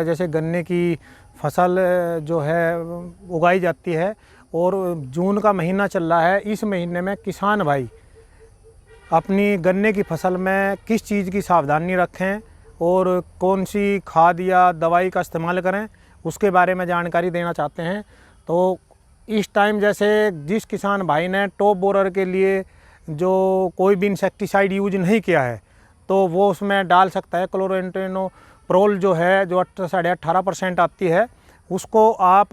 जैसे गन्ने की फसल जो है उगाई जाती है और जून का महीना चल रहा है, इस महीने में किसान भाई अपनी गन्ने की फसल में किस चीज़ की सावधानी रखें और कौन सी खाद या दवाई का इस्तेमाल करें, उसके बारे में जानकारी देना चाहते हैं। तो इस टाइम जैसे जिस किसान भाई ने टॉप बोरर के लिए जो कोई भी इंसेक्टिसाइड यूज नहीं किया है तो वो उसमें डाल सकता है क्लोरोएंटेनोप्रोल जो है, जो 18.5% आती है, उसको आप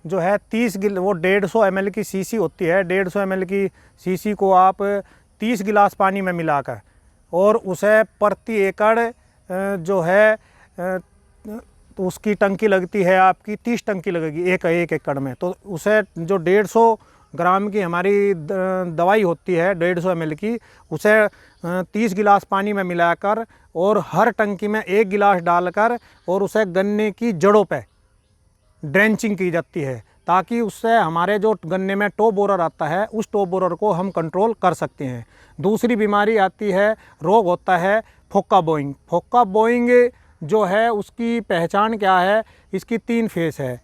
जो है 30 वो 150 ml की शीशी होती है, 150 ml की शीशी को आप 30 गिलास पानी में मिलाकर और उसे प्रति एकड़ जो है तो उसकी टंकी लगती है आपकी 30 टंकी लगेगी एक एकड़ में। तो उसे जो 150 ग्राम की हमारी दवाई होती है 150 ml की, उसे 30 गिलास पानी में मिलाकर और हर टंकी में 1 गिलास डालकर और उसे गन्ने की जड़ों पे ड्रेंचिंग की जाती है, ताकि उससे हमारे जो गन्ने में टॉप बोरर आता है उस टॉप बोरर को हम कंट्रोल कर सकते हैं। दूसरी बीमारी आती है, रोग होता है फोक्का बोइंग। फोक्का बोइंग जो है उसकी पहचान क्या है, इसकी 3 फेस है।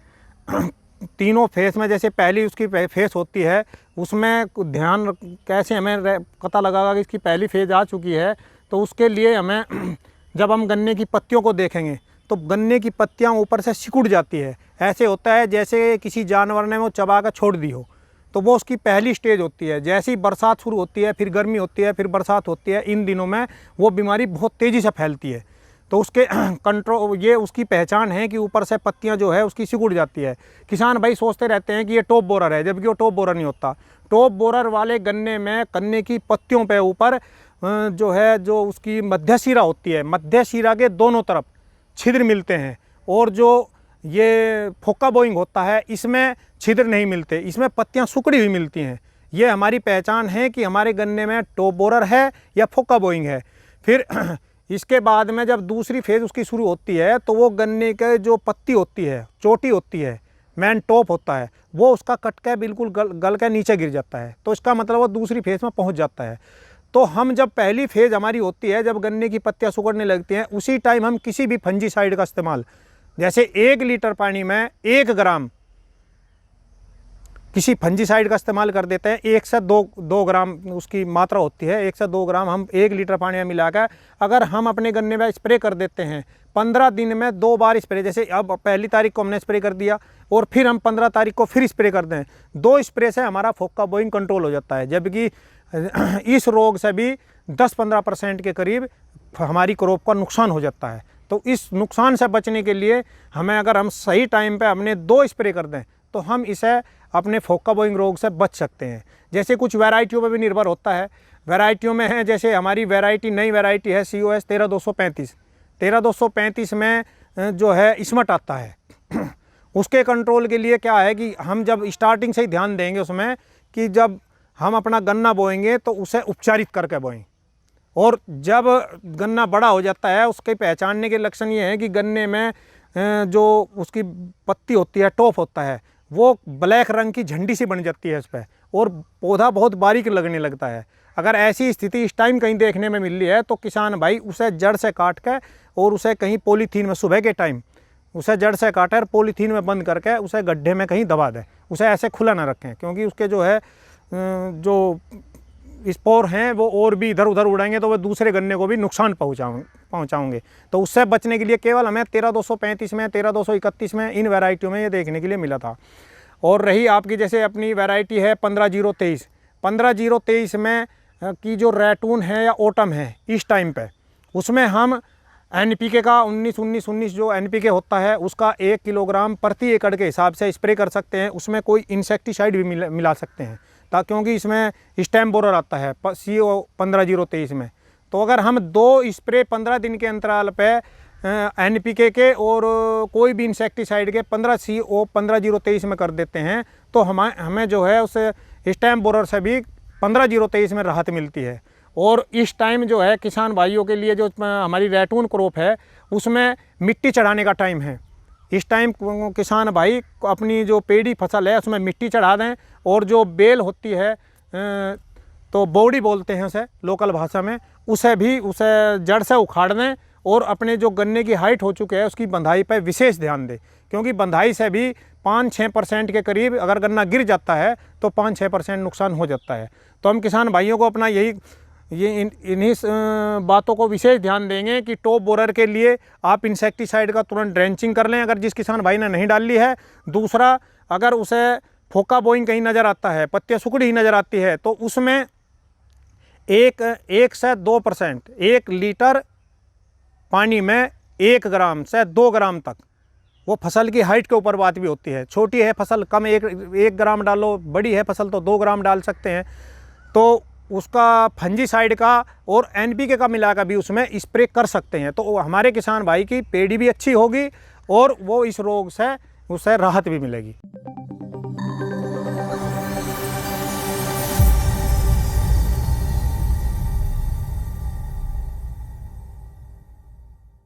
तीनों फेस में जैसे पहली उसकी फेस होती है, उसमें ध्यान कैसे हमें पता लगागा कि इसकी पहली फेज आ चुकी है, तो उसके लिए हमें जब हम गन्ने की पत्तियों को देखेंगे तो गन्ने की पत्तियां ऊपर से सिकुड़ जाती है, ऐसे होता है जैसे किसी जानवर ने वो चबा कर छोड़ दी हो। तो वो उसकी पहली स्टेज होती है। जैसे ही बरसात शुरू होती है, फिर गर्मी होती है, फिर बरसात होती है, इन दिनों में वो बीमारी बहुत तेज़ी से फैलती है। तो उसके कंट्रोल, ये उसकी पहचान है कि ऊपर से पत्तियां जो है उसकी सिकुड़ जाती है। किसान भाई सोचते रहते हैं कि ये टॉप बोरर है, जबकि वो टॉप बोरर नहीं होता। टॉप बोरर वाले गन्ने में गन्ने की पत्तियों पे ऊपर जो है जो उसकी मध्य शिरा होती है, मध्य शिरा के दोनों तरफ छिद्र मिलते हैं। और जो ये फोक्का बोइंग होता है इसमें छिद्र नहीं मिलते, इसमें पत्तियां सुकड़ी हुई मिलती हैं। ये हमारी पहचान है कि हमारे गन्ने में टॉप बोरर है या फोक्का बोइंग है। फिर इसके बाद में जब दूसरी फेज़ उसकी शुरू होती है तो वो गन्ने के जो पत्ती होती है, चोटी होती है, मेन टॉप होता है, वो उसका कट के बिल्कुल गल के नीचे गिर जाता है। तो इसका मतलब वो दूसरी फेज़ में पहुंच जाता है। तो हम जब पहली फेज़ हमारी होती है, जब गन्ने की पत्तियां सुकड़ने लगती हैं, उसी टाइम हम किसी भी फंजीसाइड का इस्तेमाल, जैसे 1 लीटर पानी में 1 ग्राम किसी फंजीसाइड का इस्तेमाल कर देते हैं। 1 से 2 ग्राम उसकी मात्रा होती है, 1 से 2 ग्राम हम 1 लीटर पानी में मिलाकर अगर हम अपने गन्ने में स्प्रे कर देते हैं, 15 दिन में 2 बार स्प्रे, जैसे अब पहली तारीख को हमने स्प्रे कर दिया और फिर हम 15 तारीख को फिर स्प्रे कर दें, 2 स्प्रे से हमारा फोक्का बोइंग कंट्रोल हो जाता है। जबकि इस रोग से भी 10-15% के करीब हमारी क्रॉप का नुकसान हो जाता है। तो इस नुकसान से बचने के लिए हमें, अगर हम सही टाइम पे हमने 2 स्प्रे कर दें तो हम इसे अपने फोक्का बोइंग रोग से बच सकते हैं। जैसे कुछ वैरायटियों पर भी निर्भर होता है। वैरायटियों में है, जैसे हमारी वैरायटी, नई वैरायटी है COS 13235। 13235 में जो है स्मट आता है। उसके कंट्रोल के लिए क्या है कि हम जब स्टार्टिंग से ही ध्यान देंगे उसमें कि जब हम अपना गन्ना बोएंगे तो उसे उपचारित करके बोएं, और जब गन्ना बड़ा हो जाता है उसके पहचानने के लक्षण ये हैं कि गन्ने में जो उसकी पत्ती होती है, टॉप होता है, वो ब्लैक रंग की झंडी सी बन जाती है उस पर, और पौधा बहुत बारीक लगने लगता है। अगर ऐसी स्थिति इस टाइम कहीं देखने में मिल रही है तो किसान भाई उसे जड़ से काट के और उसे कहीं पॉलीथीन में, सुबह के टाइम उसे जड़ से काटे और पॉलीथीन में बंद करके उसे गड्ढे में कहीं दबा दें। उसे ऐसे खुला ना रखें, क्योंकि उसके जो है जो स्पोर हैं वो और भी इधर उधर उड़ाएंगे तो वह दूसरे गन्ने को भी नुकसान पहुंचाएंगे। तो उससे बचने के लिए केवल हमें 13235 में, 13231 में, इन वैरायटियों में ये देखने के लिए मिला था। और रही आपकी जैसे अपनी वैरायटी है 15023, 15023 में की जो रैटून है या ओटम है इस टाइम पे, उसमें हम NPK का 19-19-19 जो NPK होता है उसका 1 किलोग्राम प्रति एकड़ के हिसाब से स्प्रे कर सकते हैं। उसमें कोई इंसेक्टिसाइड भी मिला सकते हैं, क्योंकि इसमें स्टेम बोरर आता है CO 15023 में। तो अगर हम 2 स्प्रे 15 दिन के अंतराल पे NPK के और कोई भी इंसेक्टिसाइड के 15 CO 15023 में कर देते हैं तो हमें जो है उस स्टेम बोरर से भी 15023 में राहत मिलती है। और इस टाइम जो है किसान भाइयों के लिए जो हमारी रैटून क्रॉप है उसमें मिट्टी चढ़ाने का टाइम है। इस टाइम किसान भाई अपनी जो पेड़ी फसल है उसमें मिट्टी चढ़ा दें, और जो बेल होती है तो बौड़ी बोलते हैं उसे लोकल भाषा में, उसे जड़ से उखाड़ दें और अपने जो गन्ने की हाइट हो चुके हैं उसकी बंधाई पर विशेष ध्यान दें, क्योंकि बंधाई से भी 5-6% के करीब अगर गन्ना गिर जाता है तो 5-6% नुकसान हो जाता है। तो हम किसान भाइयों को अपना इन्हीं बातों को विशेष ध्यान देंगे कि टॉप बोरर के लिए आप इंसेक्टिसाइड का तुरंत ड्रेंचिंग कर लें अगर जिस किसान भाई ने नहीं डाल ली है। दूसरा, अगर उसे फोका बोइंग कहीं नज़र आता है, पत्तियाँ सुखड़ी ही नज़र आती है, तो उसमें 1 से 2%, 1 लीटर पानी में 1 ग्राम से 2 ग्राम तक, वो फसल की हाइट के ऊपर बात भी होती है। छोटी है फसल कम 1 ग्राम डालो, बड़ी है फसल तो 2 ग्राम डाल सकते हैं। तो उसका फंजीसाइड का और NPK का मिलाकर भी उसमें स्प्रे कर सकते हैं। तो हमारे किसान भाई की पेड़ी भी अच्छी होगी और वो इस रोग से उसे राहत भी मिलेगी।